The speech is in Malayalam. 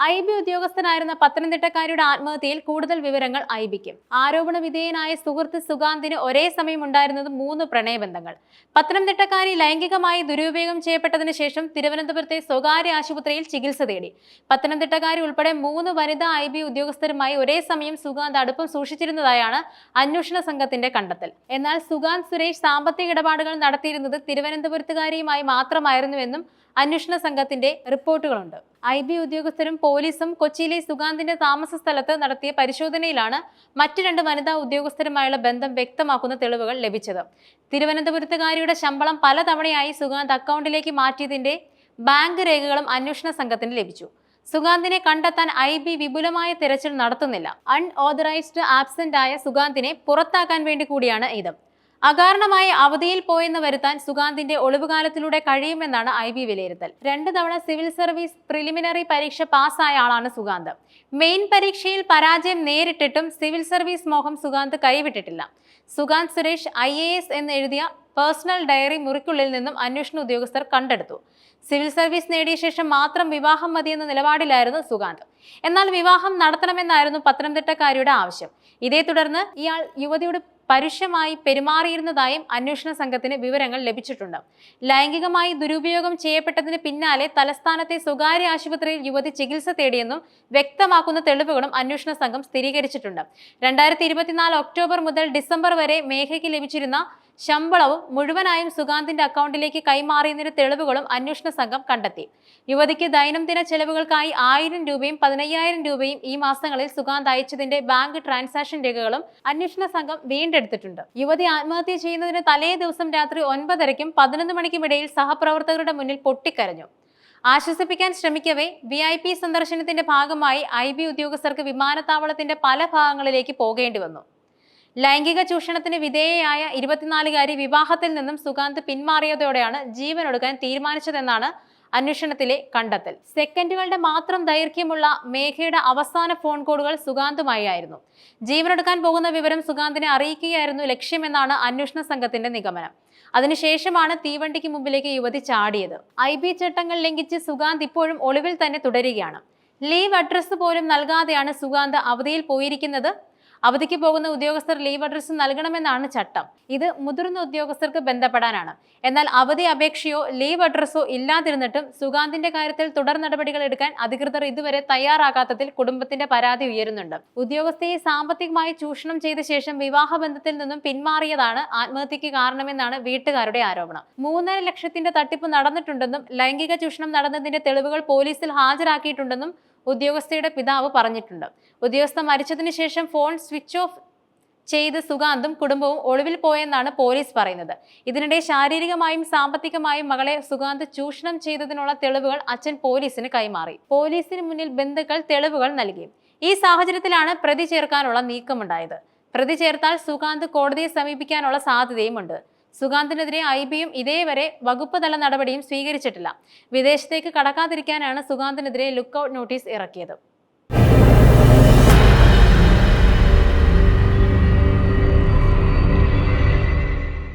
IB ഉദ്യോഗസ്ഥനായിരുന്ന പത്തനംതിട്ടക്കാരിയുടെ ആത്മഹത്യയിൽ കൂടുതൽ വിവരങ്ങൾ IBക്കും. ആരോപണ വിധേയനായ സുഹൃത്ത് സുഗാന്തിന് ഒരേ സമയം ഉണ്ടായിരുന്നത് 3 പ്രണയബന്ധങ്ങൾ. പത്തനംതിട്ടക്കാരി ലൈംഗികമായി ദുരുപയോഗം ചെയ്യപ്പെട്ടതിനു ശേഷം തിരുവനന്തപുരത്തെ സ്വകാര്യ ആശുപത്രിയിൽ ചികിത്സ തേടി. പത്തനംതിട്ടക്കാരി ഉൾപ്പെടെ 3 വനിതാ IB ഉദ്യോഗസ്ഥരുമായി ഒരേ സമയം സുഗാന്ത് അടുപ്പം സൂക്ഷിച്ചിരുന്നതായാണ് അന്വേഷണ സംഘത്തിന്റെ കണ്ടെത്തൽ. എന്നാൽ സുഗാന്ത് സുരേഷ് സാമ്പത്തിക ഇടപാടുകൾ നടത്തിയിരുന്നത് തിരുവനന്തപുരത്തുകാരിയുമായി മാത്രമായിരുന്നുവെന്നും അന്വേഷണ സംഘത്തിന്റെ റിപ്പോർട്ടുകളുണ്ട്. IB ഉദ്യോഗസ്ഥരും പോലീസും കൊച്ചിയിലെ സുഗാന്തിന്റെ താമസ സ്ഥലത്ത് നടത്തിയ പരിശോധനയിലാണ് മറ്റു 2 വനിതാ ഉദ്യോഗസ്ഥരുമായുള്ള ബന്ധം വ്യക്തമാക്കുന്ന തെളിവുകൾ ലഭിച്ചത്. തിരുവനന്തപുരത്തുകാരിയുടെ ശമ്പളം പലതവണയായി സുഗാന്ത് അക്കൗണ്ടിലേക്ക് മാറ്റിയതിന്റെ ബാങ്ക് രേഖകളും അന്വേഷണ സംഘത്തിന് ലഭിച്ചു. സുഗാന്തിനെ കണ്ടെത്താൻ IB വിപുലമായ തിരച്ചിൽ നടത്തുന്നില്ല. അൺഓതറൈസ്ഡ് ആബ്സെന്റ് ആയ സുഗാന്തിനെ പുറത്താക്കാൻ വേണ്ടി കൂടിയാണ് ഇത്. അകാരണമായി അവധിയിൽ പോയെന്ന് വരുത്താൻ സുഗാന്തിന്റെ ഒളിവുകാലത്തിലൂടെ കഴിയുമെന്നാണ് IB വിലയിരുത്തൽ. 2 തവണ സിവിൽ സർവീസ് പ്രിലിമിനറി പരീക്ഷ പാസ്സായ ആളാണ് സുഗാന്ത്. മെയിൻ പരീക്ഷയിൽ പരാജയം നേരിട്ടിട്ടും സിവിൽ സർവീസ് മോഹം സുഗാന്ത് കൈവിട്ടിട്ടില്ല. സുഗാന്ത് സുരേഷ് IAS എന്ന് എഴുതിയ പേഴ്സണൽ ഡയറി മുറിക്കുള്ളിൽ നിന്നും അന്വേഷണ ഉദ്യോഗസ്ഥർ കണ്ടെടുത്തു. സിവിൽ സർവീസ് നേടിയ ശേഷം മാത്രം വിവാഹം മതിയെന്ന നിലപാടിലായിരുന്നു സുഗാന്ത്. എന്നാൽ വിവാഹം നടത്തണമെന്നായിരുന്നു പത്തനംതിട്ടക്കാരിയുടെ ആവശ്യം. ഇതേ തുടർന്ന് ഇയാൾ യുവതിയോട് പരുഷമായി പെരുമാറിയിരുന്നതായും അന്വേഷണ സംഘത്തിന് വിവരങ്ങൾ ലഭിച്ചിട്ടുണ്ട്. ലൈംഗികമായി ദുരുപയോഗം ചെയ്യപ്പെട്ടതിന് പിന്നാലെ തലസ്ഥാനത്തെ സ്വകാര്യ ആശുപത്രിയിൽ യുവതി ചികിത്സ തേടിയെന്നും വ്യക്തമാക്കുന്ന തെളിവുകളും അന്വേഷണ സംഘം സ്ഥിരീകരിച്ചിട്ടുണ്ട്. 2024 ഒക്ടോബർ മുതൽ ഡിസംബർ വരെ മേഘയ്ക്ക് ലഭിച്ചിരുന്ന ശമ്പളവും മുഴുവനായും സുഗാന്തിന്റെ അക്കൗണ്ടിലേക്ക് കൈമാറിയതിന്റെ തെളിവുകളും അന്വേഷണ സംഘം കണ്ടെത്തി. യുവതിക്ക് ദൈനംദിന ചെലവുകൾക്കായി 1000 രൂപയും 15000 രൂപയും ഈ മാസങ്ങളിൽ സുഗാന്ത് അയച്ചതിന്റെ ബാങ്ക് ട്രാൻസാക്ഷൻ രേഖകളും അന്വേഷണ സംഘം വീണ്ടെടുത്തിട്ടുണ്ട്. യുവതി ആത്മഹത്യ ചെയ്യുന്നതിന് തലേ ദിവസം രാത്രി 9:30ക്കും 11 മണിക്കും ഇടയിൽ സഹപ്രവർത്തകരുടെ മുന്നിൽ പൊട്ടിക്കരഞ്ഞു. ആശ്വസിപ്പിക്കാൻ ശ്രമിക്കവേ VIP സന്ദർശനത്തിന്റെ ഭാഗമായി IB ഉദ്യോഗസ്ഥർക്ക് വിമാനത്താവളത്തിന്റെ പല ഭാഗങ്ങളിലേക്ക് പോകേണ്ടി വന്നു. ലൈംഗിക ചൂഷണത്തിന് വിധേയയായ 24-കാരി വിവാഹത്തിൽ നിന്നും സുഗാന്ത് പിന്മാറിയതോടെയാണ് ജീവനൊടുക്കാൻ തീരുമാനിച്ചതെന്നാണ് അന്വേഷണത്തിലെ കണ്ടെത്തൽ. സെക്കൻഡുകളുടെ മാത്രം ദൈർഘ്യമുള്ള മേഘയുടെ അവസാന ഫോൺ കോളുകൾ സുഗാന്തുമായി ആയിരുന്നു. ജീവനൊടുക്കാൻ പോകുന്ന വിവരം സുഗാന്തിനെ അറിയിക്കുകയായിരുന്നു ലക്ഷ്യമെന്നാണ് അന്വേഷണ സംഘത്തിന്റെ നിഗമനം. അതിനുശേഷമാണ് തീവണ്ടിക്ക് മുമ്പിലേക്ക് യുവതി ചാടിയത്. IB ചട്ടങ്ങൾ ലംഘിച്ച് സുഗാന്ത് ഇപ്പോഴും ഒളിവിൽ തന്നെ തുടരുകയാണ്. ലീവ് അഡ്രസ് പോലും നൽകാതെയാണ് സുഗാന്ത് അവധിയിൽ പോയിരിക്കുന്നത്. അവധിക്ക് പോകുന്ന ഉദ്യോഗസ്ഥർ ലീവ് അഡ്രസ് നൽകണമെന്നാണ് ചട്ടം. ഇത് മുതിർന്ന ഉദ്യോഗസ്ഥർക്ക് ബന്ധപ്പെടാനാണ്. എന്നാൽ അവധി അപേക്ഷയോ ലീവ് അഡ്രസ്സോ ഇല്ലാതിരുന്നിട്ടും സുഗാന്തിന്റെ കാര്യത്തിൽ തുടർ നടപടികൾ എടുക്കാൻ അധികൃതർ ഇതുവരെ തയ്യാറാകാത്തതിൽ കുടുംബത്തിന്റെ പരാതി ഉയരുന്നുണ്ട്. ഉദ്യോഗസ്ഥയെ സാമ്പത്തികമായി ചൂഷണം ചെയ്ത ശേഷം വിവാഹബന്ധത്തിൽ നിന്നും പിന്മാറിയതാണ് ആത്മഹത്യക്ക് കാരണമെന്നാണ് വീട്ടുകാരുടെ ആരോപണം. 3.5 ലക്ഷത്തിന്റെ തട്ടിപ്പ് നടന്നിട്ടുണ്ടെന്നും ലൈംഗിക ചൂഷണം നടന്നതിന്റെ തെളിവുകൾ പോലീസിൽ ഹാജരാക്കിയിട്ടുണ്ടെന്നും ഉദ്യോഗസ്ഥയുടെ പിതാവ് പറഞ്ഞിട്ടുണ്ട്. ഉദ്യോഗസ്ഥ മരിച്ചതിന് ശേഷം ഫോൺ സ്വിച്ച് ഓഫ് ചെയ്ത് സുഗാന്തും കുടുംബവും ഒളിവിൽ പോയെന്നാണ് പോലീസ് പറയുന്നത്. ഇതിനിടെ ശാരീരികമായും സാമ്പത്തികമായും മകളെ സുഗാന്ത് ചൂഷണം ചെയ്തതിനുള്ള തെളിവുകൾ അച്ഛൻ പോലീസിന് കൈമാറി. പോലീസിന് മുന്നിൽ ബന്ധുക്കൾ തെളിവുകൾ നൽകി. ഈ സാഹചര്യത്തിലാണ് പ്രതി ചേർക്കാനുള്ള നീക്കമുണ്ടായത്. പ്രതി ചേർത്താൽ സുഗാന്ത് കോടതിയെ സമീപിക്കാനുള്ള സാധ്യതയുമുണ്ട്. സുഗാന്തിനെതിരെ IBയും ഇതേവരെ വകുപ്പ് തല നടപടിയും സ്വീകരിച്ചിട്ടില്ല. വിദേശത്തേക്ക് കടക്കാതിരിക്കാനാണ് സുഗാന്തിനെതിരെ ലുക്കൌട്ട് നോട്ടീസ് ഇറക്കിയത്.